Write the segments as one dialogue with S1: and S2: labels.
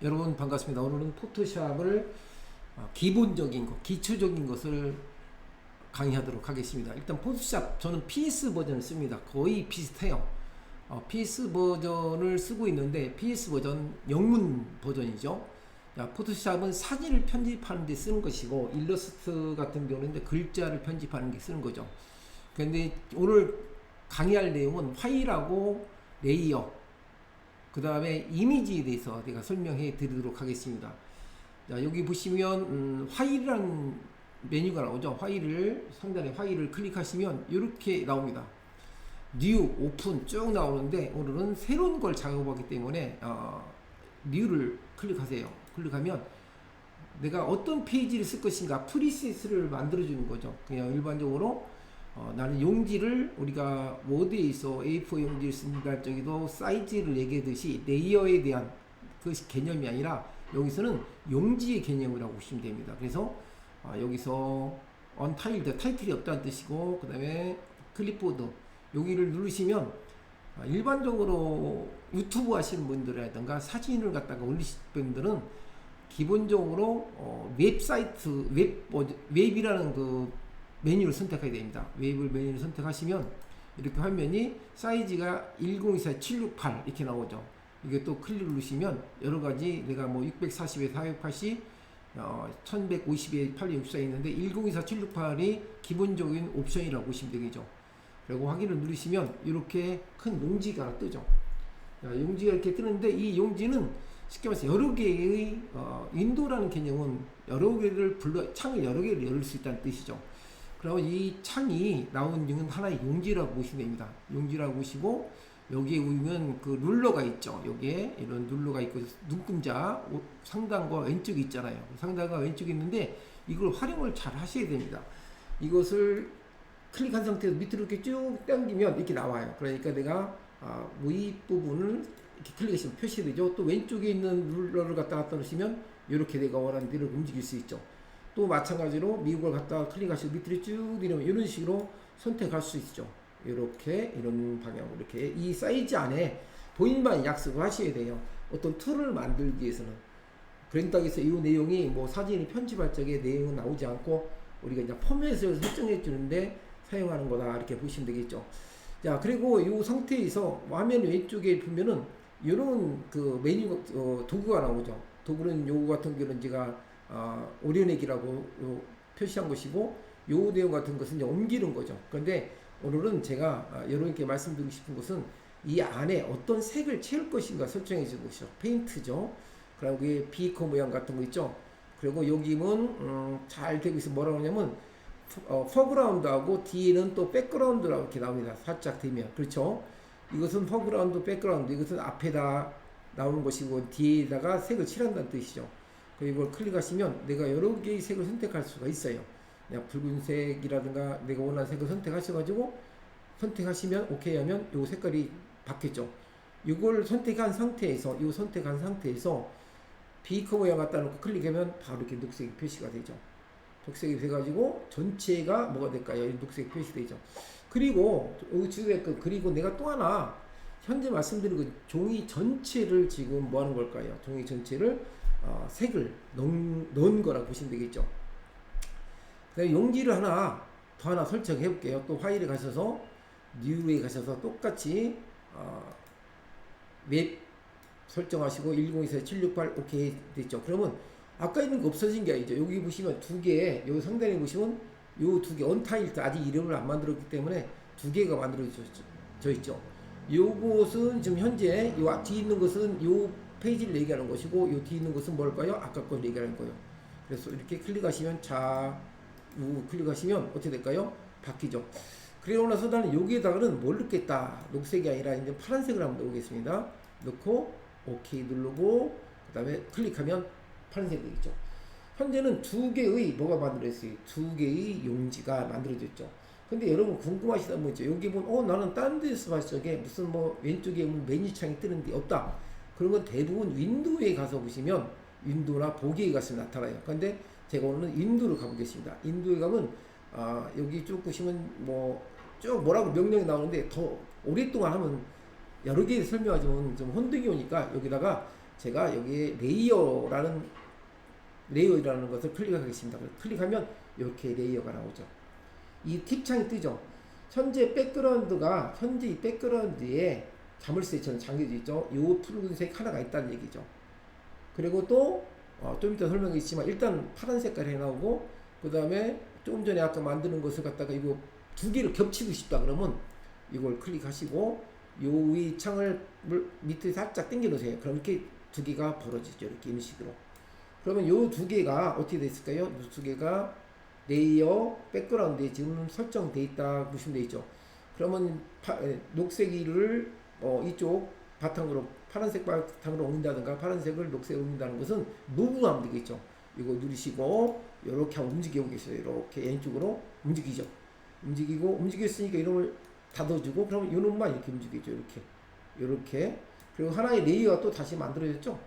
S1: 여러분 반갑습니다. 오늘은 포토샵을 기본적인 것, 기초적인 것을 강의하도록 하겠습니다. 일단 포토샵 저는 PS 버전을 씁니다. 거의 비슷해요. PS 버전을 쓰고 있는데 PS 버전 영문 버전이죠. 포토샵은 사진을 편집하는 데 쓰는 것이고 일러스트 같은 경우는 글자를 편집하는 데 쓰는 거죠. 그런데 오늘 강의할 내용은 파일하고 레이어, 그 다음에 이미지에 대해서 내가 설명해 드리도록 하겠습니다. 자, 여기 보시면 파일이라는 메뉴가 나오죠. 파일을 상단에 파일을 클릭하시면 이렇게 나옵니다. 뉴, 오픈 쭉 나오는데 오늘은 새로운 걸 작업하기 때문에 뉴를 클릭하세요. 클릭하면 내가 어떤 페이지를 쓸 것인가 프리셋을 만들어 주는 거죠. 그냥 일반적으로 나는 용지를 우리가 워드에서 A4 용지를 쓴다 적에도 사이즈를 얘기하듯이 레이어에 대한 그 개념이 아니라 여기서는 용지의 개념이라고 보시면 됩니다. 그래서 여기서 언타일드 타이틀이 없다는 뜻이고, 그 다음에 클립보드 여기를 누르시면 일반적으로 유튜브 하시는 분들이라든가 사진을 갖다가 올리실 분들은 기본적으로 웹사이트 웹이라는 그 메뉴를 선택해야 됩니다. 웹을 메뉴를 선택하시면 이렇게 화면이 사이즈가 1024-768 이렇게 나오죠. 이게 또 클릭 누르시면 여러가지 내가 뭐 640에 480 1150에 864 있는데 1024-768이 기본적인 옵션이라고 보시면 되겠죠. 그리고 확인을 누르시면 이렇게 큰 용지가 뜨죠. 용지가 이렇게 뜨는데 이 용지는 쉽게 말해서 여러 개의 윈도우라는 개념은 여러 개를 창을 여러 개를 열을 수 있다는 뜻이죠. 그리고 이 창이 나온 이유는 하나의 용지라고 보시면 됩니다. 용지라고 보시고 여기에 보면 그 룰러가 있죠. 여기에 이런 룰러가 있고 눈금자 상단과 왼쪽이 있잖아요. 상단과 왼쪽이 있는데 이걸 활용을 잘 하셔야 됩니다. 이것을 클릭한 상태에서 밑으로 이렇게 쭉 당기면 이렇게 나와요. 그러니까 내가 위 부분을 이렇게 클릭하시면 표시되죠. 또 왼쪽에 있는 룰러를 갖다 놓으시면 이렇게 내가 원하는 대로 움직일 수 있죠. 또 마찬가지로 미국을 갖다가 클릭하시고 밑으로 쭉 내려오면 이런 식으로 선택할 수 있죠. 이렇게 이런 방향으로 이렇게 이 사이즈 안에 본인만 약속을 하셔야 돼요. 어떤 툴을 만들기 위해서는. 그런다고 해서 이 내용이 뭐 사진이 편집할 적에 내용은 나오지 않고 우리가 이제 포맷을 설정해 주는데 사용하는 거다 이렇게 보시면 되겠죠. 자, 그리고 이 상태에서 화면 왼쪽에 보면은 이런 그 메뉴 도구가 나오죠. 도구는 요거 같은 경우는 제가 오려내기라고 표시한 것이고 요 내용 같은 것은 이제 옮기는 거죠. 그런데 오늘은 제가 여러분께 말씀드리고 싶은 것은 이 안에 어떤 색을 채울 것인가 설정해 주는 것이죠. 페인트죠. 그리고 여기 비커 모양 같은 거 있죠. 그리고 여기는 잘 되고 있어 뭐라고 하냐면 포그라운드하고 뒤에는 또 백그라운드라고 이렇게 나옵니다. 살짝 되면 그렇죠. 이것은 포그라운드, 백그라운드 이것은 앞에다 나오는 것이고 뒤에다가 색을 칠한다는 뜻이죠. 이걸 클릭하시면 내가 여러 개의 색을 선택할 수가 있어요. 그냥 붉은색이라든가 내가 원하는 색을 선택하셔가지고 선택하시면 오케이 하면 이 색깔이 바뀌었죠. 이걸 선택한 상태에서 비커 모양 갖다 놓고 클릭하면 바로 이렇게 녹색이 표시가 되죠. 녹색이 돼가지고 전체가 뭐가 될까요? 녹색 표시되죠. 그리고 그리고 내가 또 하나 현재 말씀드린 그 종이 전체를 지금 뭐 하는 걸까요? 종이 전체를 색을 넣은 거라고 보시면 되겠죠. 그다음에 용지를 더 하나 설정해 볼게요. 또 파일에 가셔서 뉴에 가셔서 똑같이 맵 설정하시고 1024-768 오케이 됐죠. 그러면 아까 있는 거 없어진 게 아니죠. 여기 보시면 두 개, 여기 상단에 보시면 요 두 개 언타일드 아직 이름을 안 만들었기 때문에 두 개가 만들어져 있죠. 요것은 지금 현재 요 뒤에 있는 것은 요 페이지를 얘기하는 것이고 요 뒤에 있는 것은 뭘까요? 아까 걸 얘기하는 거예요. 그래서 이렇게 클릭하시면 클릭하시면 어떻게 될까요? 바뀌죠. 그리고 나서 나는 여기에다가는 뭘 넣겠다. 녹색이 아니라 이제 파란색을 한번 넣겠습니다. 넣고 오케이 누르고 그 다음에 클릭하면 파란색이 되겠죠. 현재는 두 개의 뭐가 만들어졌어요? 두 개의 용지가 만들어졌죠. 근데 여러분 궁금하시다 분 있죠. 여기 보면 나는 다른 데서 봤을 적에 무슨 뭐 왼쪽에 메뉴창이 뜨는데 없다. 그런 건 대부분 윈도우에 가서 보시면 윈도우나 보기에 가서 나타나요. 그런데 제가 오늘은 윈도우를 가보겠습니다. 윈도우에 가면 여기 쭉 보시면 쭉 뭐라고 명령이 나오는데 더 오랫동안 하면 여러 개 설명하자면 좀 혼동이 오니까 여기다가 제가 여기에 레이어라는 것을 클릭하겠습니다. 클릭하면 이렇게 레이어가 나오죠. 이 팁창이 뜨죠. 현재 이 백그라운드에 자물쇠처럼 잠겨져 있죠. 요 붉은색 하나가 있다는 얘기죠. 그리고 또 좀 이따 설명했지만 일단 파란 색깔 해나오고, 그 다음에 조금 전에 아까 만드는 것을 갖다가 이거 두 개를 겹치고 싶다 그러면 이걸 클릭하시고 요 위 창을 밑에 살짝 당겨 놓으세요. 그럼 이렇게 두 개가 벌어지죠. 이렇게 이런 식으로. 그러면 요 두 개가 어떻게 됐을까요? 요 두 개가 레이어 백그라운드에 지금 설정되어 있다 보시면 되죠. 그러면 녹색이를 이쪽 바탕으로 파란색 바탕으로 옮긴다든가 파란색을 녹색으로 옮긴다는 것은 무브하면 되겠죠. 이거 누르시고 이렇게 한번 움직여 보겠어요. 이렇게 왼쪽으로 움직이죠. 움직이고 움직였으니까 이놈을 닫아주고 그러면 이놈만 이렇게 움직이죠. 이렇게 그리고 하나의 레이어가 또 다시 만들어졌죠.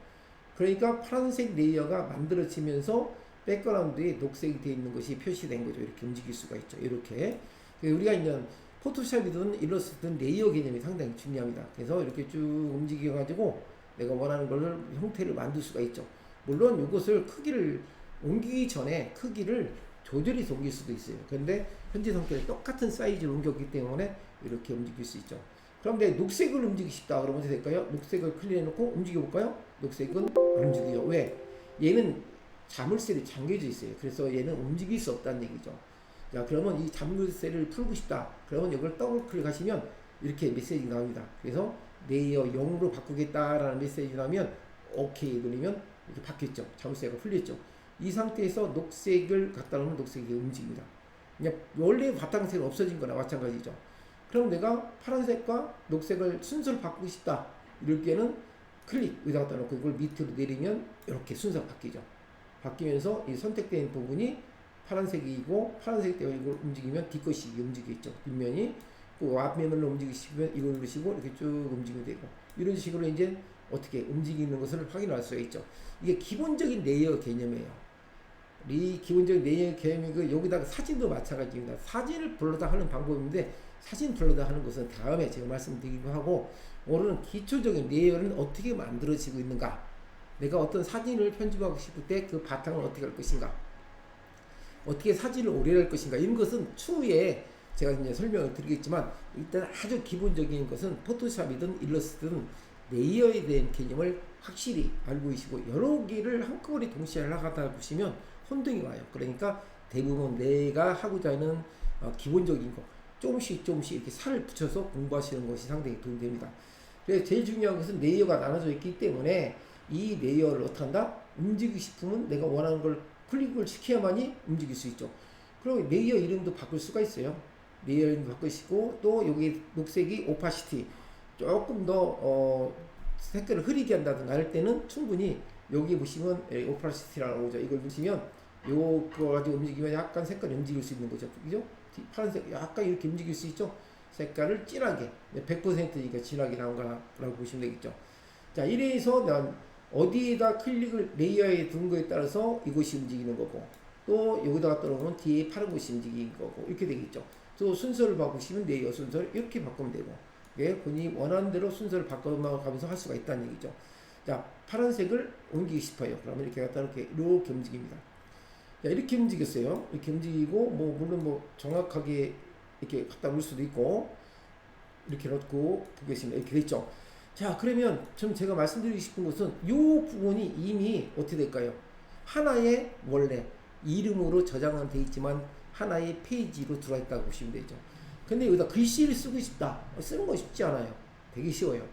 S1: 그러니까 파란색 레이어가 만들어지면서 백그라운드에 녹색이 되어 있는 것이 표시된 거죠. 이렇게 움직일 수가 있죠. 이렇게 우리가 이제 포토샵이든 일러스트든 레이어 개념이 상당히 중요합니다. 그래서 이렇게 쭉 움직여 가지고 내가 원하는 걸 형태를 만들 수가 있죠. 물론 이것을 크기를 옮기기 전에 크기를 조절해서 옮길 수도 있어요. 그런데 현재 상태를 똑같은 사이즈로 옮겼기 때문에 이렇게 움직일 수 있죠. 그런데 녹색을 움직이고 싶다 그러면 어떻게 될까요? 녹색을 클릭해놓고 움직여볼까요? 녹색은 안 움직이죠. 왜? 얘는 자물쇠를 잠겨져 있어요. 그래서 얘는 움직일 수 없다는 얘기죠. 자, 그러면 이 자물쇠를 풀고 싶다. 그러면 이걸 더블 클릭하시면 이렇게 메시지가 나옵니다. 그래서 레이어 0으로 바꾸겠다라는 메시지가 나오면 오케이 누르면 이렇게 바뀌었죠. 자물쇠가 풀렸죠. 이 상태에서 녹색을 갖다 놓으면 녹색이 움직입니다. 그냥 원래 바탕색은 없어진 거나 마찬가지죠. 그럼 내가 파란색과 녹색을 순서를 바꾸고 싶다. 이럴 때는 클릭 여기다 갖다 놓고 이걸 밑으로 내리면 이렇게 순서가 바뀌죠. 바뀌면서 이 선택된 부분이 파란색이고 파란색 때문에 이걸 움직이면 뒤것이 움직이겠죠. 뒷면이 그 앞면으로 움직이시면 이걸 누르시고 이렇게 쭉 움직이게 되고 이런 식으로 이제 어떻게 움직이는 것을 확인할 수가 있죠. 이게 기본적인 레이어 개념이에요. 이 기본적인 레이어 개념이고 여기다가 사진도 마찬가지입니다. 사진을 불러다 하는 방법인데 사진 불러다 하는 것은 다음에 제가 말씀드리기도 하고 오늘은 기초적인 레이어는 어떻게 만들어지고 있는가, 내가 어떤 사진을 편집하고 싶을 때 그 바탕을 어떻게 할 것인가, 어떻게 사진을 오래 할 것인가, 이런 것은 추후에 제가 이제 설명을 드리겠지만 일단 아주 기본적인 것은 포토샵이든 일러스트든 레이어에 대한 개념을 확실히 알고 계시고 여러 개를 한꺼번에 동시에 하다 보시면 혼동이 와요. 그러니까 대부분 내가 하고자 하는 기본적인 거 조금씩 이렇게 살을 붙여서 공부하시는 것이 상당히 도움이 됩니다. 그래서 제일 중요한 것은 레이어가 나눠져 있기 때문에 이 레이어를 어떻게 한다? 움직이고 싶으면 내가 원하는 걸 클릭을 시켜야만이 움직일 수 있죠. 그리고 레이어 이름도 바꿀 수가 있어요. 레이어 이름도 바꾸시고 또 여기 녹색이 오파시티 조금 더 색깔을 흐리게 한다든가 할 때는 충분히 여기 보시면 오파시티라고 나오죠. 이걸 보시면 요거 가지고 움직이면 약간 색깔이 움직일 수 있는 거죠. 그죠? 파란색 약간 이렇게 움직일 수 있죠. 색깔을 진하게 100%니까 진하게 나온 거라고 보시면 되겠죠. 자, 이래서 난 어디에다 클릭을 레이어에 둔 거에 따라서 이것이 움직이는 거고 또 여기다 갖다 놓으면 뒤에 파란 것이 움직이는 거고 이렇게 되겠죠. 또 순서를 바꾸시면 레이어 순서를 이렇게 바꾸면 되고 예, 본인이 원하는 대로 순서를 바꿔가면서 할 수가 있다는 얘기죠. 자, 파란색을 옮기고 싶어요. 그러면 이렇게 갖다 이렇게 움직입니다. 자, 이렇게 움직였어요. 이렇게 움직이고 물론 정확하게 이렇게 갖다 놓을 수도 있고 이렇게 놓고 보겠습니다. 이렇게 됐죠. 자, 그러면 좀 제가 말씀드리고 싶은 것은 이 부분이 이미 어떻게 될까요? 하나의 원래 이름으로 저장은 되어 있지만 하나의 페이지로 들어와 있다고 보시면 되죠. 근데 여기다 글씨를 쓰고 싶다. 쓰는 거 쉽지 않아요. 되게 쉬워요.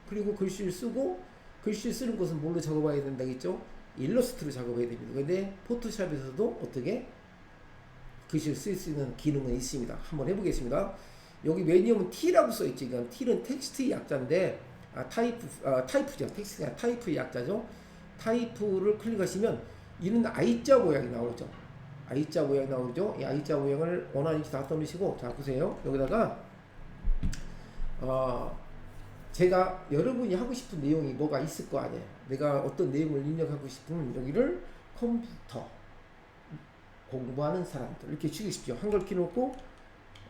S1: 그리고 글씨를 쓰고 글씨 쓰는 것은 뭘로 작업해야 된다겠죠? 일러스트로 작업해야 됩니다. 근데 포토샵에서도 어떻게 글씨를 쓸 수 있는 기능은 있습니다. 한번 해보겠습니다. 여기 메뉴는 T라고 써있죠. 이건 T는 텍스트 약자인데 타이프죠. 텍스트가 타이프의 약자죠. 타이프를 클릭하시면 이는 I자 모양이 나오죠. I자 모양이 나오죠. 이 I자 모양을 원하는 위치 다 떠내시고 자 보세요. 여기다가 제가 여러분이 하고 싶은 내용이 뭐가 있을 거 아니에요. 내가 어떤 내용을 입력하고 싶으면 여기를 컴퓨터 공부하는 사람들 이렇게 치우십시오. 한글 키 놓고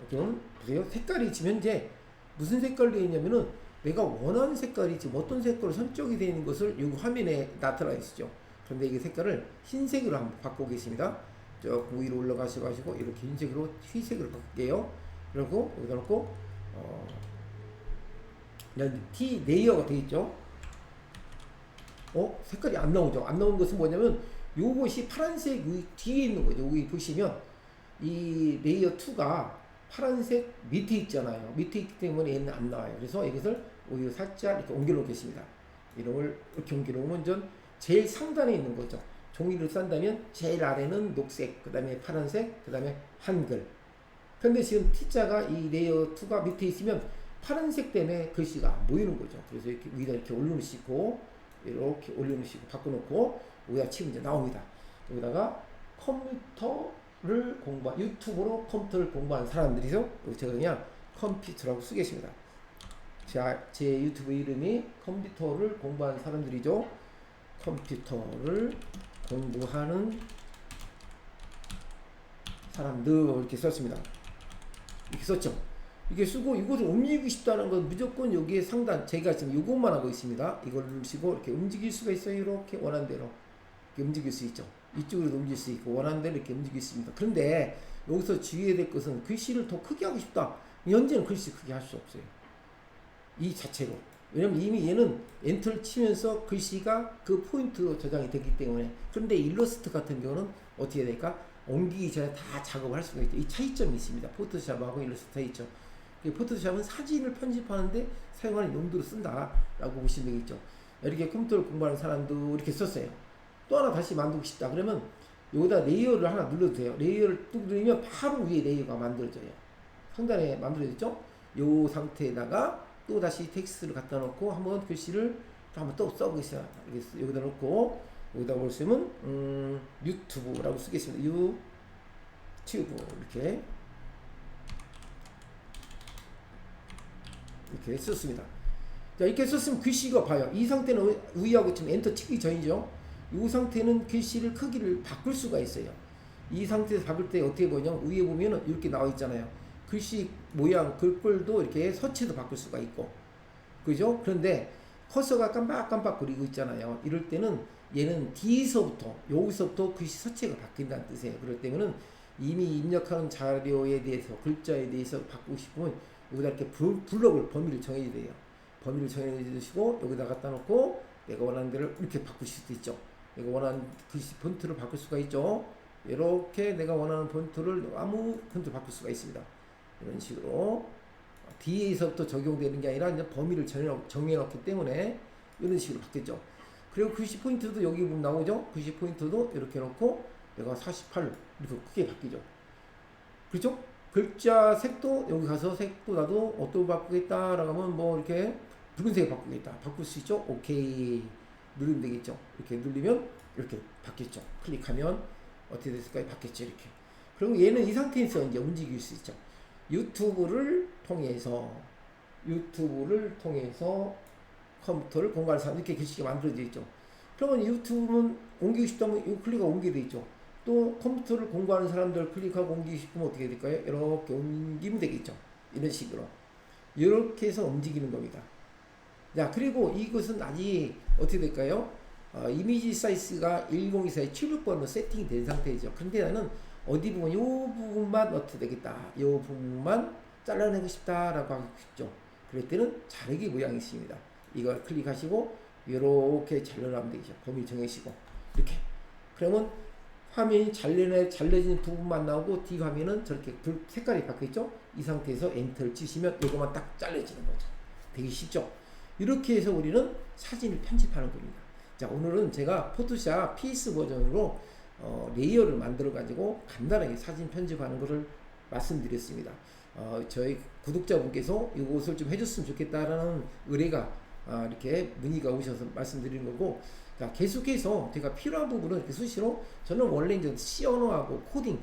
S1: 그럼 보세요. 색깔이 지금 현재 무슨 색깔로 되어 있냐면은 내가 원하는 색깔이 지금 어떤 색깔로 선적이 되어 있는 것을 이 화면에 나타나 있죠. 그런데 이 색깔을 흰색으로 한번 바꿔보겠습니다. 저 위로 올라가셔가지고 이렇게 흰색으로 휘색으로 바꿀게요. 그리고 여기다 놓고 T 레이어가 되어 있죠. 색깔이 안 나오죠. 안 나온 것은 뭐냐면 요것이 파란색 뒤에 있는 거죠. 여기 보시면 이 레이어 2가 파란색 밑에 있잖아요. 밑에 있기 때문에 얘는 안 나와요. 그래서 이것을 오히려 살짝 이렇게 옮겨 놓겠습니다. 이름을 이렇게 옮겨 놓으면 전 제일 상단에 있는 거죠. 종이를 싼다면 제일 아래는 녹색, 그 다음에 파란색, 그 다음에 한글. 근데 지금 T자가 이 레이어 2가 밑에 있으면 파란색 때문에 글씨가 안 보이는 거죠. 그래서 이렇게 위에다 이렇게 올려놓으시고, 이렇게 올려놓으시고, 바꿔놓고, 여기다 치면 이제 나옵니다. 여기다가 컴퓨터를 유튜브로 컴퓨터를 공부하는 사람들이죠. 제가 그냥 컴퓨터라고 쓰겠습니다. 자, 제 유튜브 이름이 컴퓨터를 공부하는 사람들이죠. 컴퓨터를 공부하는 사람들 이렇게 썼습니다. 이렇게 썼죠. 이렇게 쓰고 이것을 움직이고 싶다는 건 무조건 여기에 상단 제가 지금 이것만 하고 있습니다. 이걸 누르시고 이렇게 움직일 수가 있어요. 이렇게 원하는 대로 이렇게 움직일 수 있죠. 이쪽으로도 움직일 수 있고 원하는 대로 이렇게 움직일 수 있습니다. 그런데 여기서 주의해야 될 것은 글씨를 더 크게 하고 싶다. 현재는 글씨 크게 할 수 없어요. 이 자체로. 왜냐면 이미 얘는 엔터를 치면서 글씨가 그 포인트로 저장이 되기 때문에. 그런데 일러스트 같은 경우는 어떻게 해야 될까? 옮기기 전에 다 작업을 할 수가 있죠. 이 차이점이 있습니다. 포토샵하고 일러스트 차이점. 포토샵은 사진을 편집하는데 사용하는 용도로 쓴다라고 보시면 되겠죠. 이렇게 컴퓨터를 공부하는 사람도 이렇게 썼어요. 또 하나 다시 만들고 싶다. 그러면 여기다 레이어를 하나 눌러도 돼요. 레이어를 뚝 누르면 바로 위에 레이어가 만들어져요. 상단에 만들어졌죠? 이 상태에다가 또 다시 텍스트를 갖다 놓고 한번 글씨를 또 한번 또 써보겠어요. 여기다 놓고 여기다 보시면 유튜브라고 쓰겠습니다. 유튜브 이렇게 썼습니다. 자, 이렇게 썼으면 글씨가 봐요. 이 상태는 위하고 지금 엔터 치기 전이죠. 이 상태는 글씨를 크기를 바꿀 수가 있어요. 이 상태에서 바꿀 때 어떻게 보냐면 위에 보면은 이렇게 나와 있잖아요. 글씨 모양, 글꼴도 이렇게 서체도 바꿀 수가 있고, 그죠? 그런데 커서가 깜빡깜빡 거리고 있잖아요. 이럴 때는 얘는 D에서부터, 여기서부터 글씨 서체가 바뀐다는 뜻이에요. 그럴 때는 이미 입력하는 자료에 대해서, 글자에 대해서 바꾸고 싶으면 여기다 이렇게 블럭을, 범위를 정해야 돼요. 범위를 정해주시고 여기다 갖다 놓고 내가 원하는 대로 이렇게 바꾸실 수도 있죠. 내가 원하는 글씨 폰트를 바꿀 수가 있죠. 이렇게 내가 원하는 폰트를 아무 폰트를 바꿀 수가 있습니다. 이런 식으로 D에서부터 적용되는 게 아니라 이제 범위를 정해놨기 때문에 이런 식으로 바뀌었죠. 그리고 글씨 포인트도 여기 보면 나오죠. 글씨 포인트도 이렇게 놓고 내가 48 이렇게 크게 바뀌죠. 그렇죠? 글자 색도 여기 가서 색도 나도 어떤 거 바꾸겠다라고 하면 뭐 이렇게 붉은색 바꾸겠다. 바꿀 수 있죠. 오케이 누르면 되겠죠. 이렇게 누르면 이렇게 바뀌었죠. 클릭하면 어떻게 됐을까요? 바뀌었죠. 이렇게. 그리고 얘는 이 상태에서 이제 움직일 수 있죠. 유튜브를 통해서 컴퓨터를 공부하는 사람 이렇게 글씨가 만들어져 있죠. 그러면 유튜브는 옮기고 싶다면 이 클릭하고 옮기게 돼 있죠. 또 컴퓨터를 공부하는 사람들 클릭하고 옮기고 싶으면 어떻게 될까요? 이렇게 옮기면 되겠죠. 이런 식으로 이렇게 해서 움직이는 겁니다. 자, 그리고 이것은 아직 어떻게 될까요? 이미지 사이즈가 1024에 76번으로 세팅이 된 상태이죠. 근데 나는 어디 부분, 이 부분만 어떻게 되겠다. 이 부분만 잘라내고 싶다라고 하고 싶죠. 그럴 때는 자르기 모양이 있습니다. 이걸 클릭하시고 이렇게 잘라내면 되겠죠. 범위 정해시고 이렇게. 그러면 화면이 잘려진 부분만 나오고 D 화면은 저렇게 색깔이 바뀌었죠. 이 상태에서 엔터를 치시면 이것만 딱 잘려지는 거죠. 되게 쉽죠. 이렇게 해서 우리는 사진을 편집하는 겁니다. 자, 오늘은 제가 포토샵 PS 버전으로 레이어를 만들어 가지고 간단하게 사진 편집하는 것을 말씀드렸습니다. 저희 구독자분께서 이것을 좀 해줬으면 좋겠다라는 의뢰가 이렇게 문의가 오셔서 말씀드리는 거고, 자, 계속해서 제가 필요한 부분은 이렇게 수시로 저는 원래 이제 C 언어하고 코딩,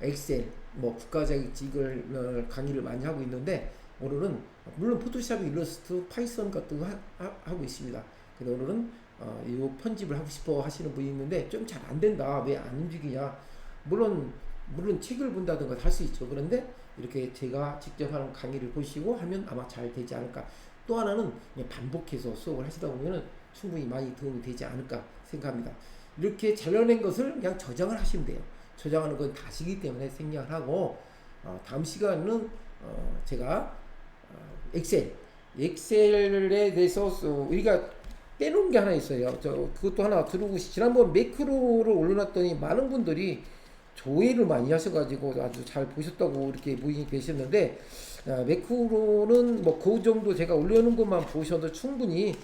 S1: 엑셀, 뭐 국가자격증을 강의를 많이 하고 있는데 오늘은 물론 포토샵, 일러스트, 파이썬 같은 거 하고 있습니다. 근데 오늘은 이 편집을 하고 싶어 하시는 분이 있는데 좀 잘 안 된다. 왜 안 움직이냐? 물론 책을 본다든가 할 수 있죠. 그런데 이렇게 제가 직접 하는 강의를 보시고 하면 아마 잘 되지 않을까. 또 하나는 그냥 반복해서 수업을 하시다 보면은 충분히 많이 도움이 되지 않을까 생각합니다. 이렇게 잘라낸 것을 그냥 저장을 하시면 돼요. 저장하는 건 다시기 때문에 생략을 하고, 다음 시간은 제가 엑셀에 대해서 우리가 빼놓은 게 하나 있어요. 그것도 하나 들어오고, 지난번 매크로를 올려놨더니 많은 분들이 조회를 많이 하셔가지고 아주 잘 보셨다고 이렇게 분이 계셨는데, 매크로는 뭐 그 정도 제가 올려놓은 것만 보셔도 충분히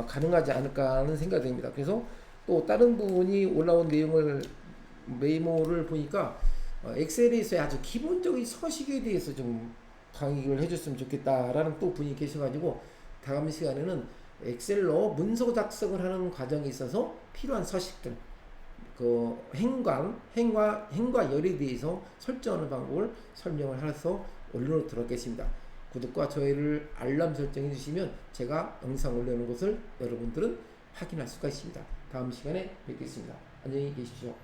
S1: 가능하지 않을까 하는 생각이 듭니다. 그래서 또 다른 분이 올라온 내용을 메모를 보니까 엑셀에서의 아주 기본적인 서식에 대해서 좀 강의를 해줬으면 좋겠다라는 또 분이 계셔가지고, 다음 시간에는 엑셀로 문서 작성을 하는 과정에 있어서 필요한 서식들, 그 행과 열에 대해서 설정하는 방법을 설명을 해서 올려놓도록 하겠습니다. 구독과 좋아요를 알람 설정해 주시면 제가 영상 올려놓은 것을 여러분들은 확인할 수가 있습니다. 다음 시간에 뵙겠습니다. 안녕히 계십시오.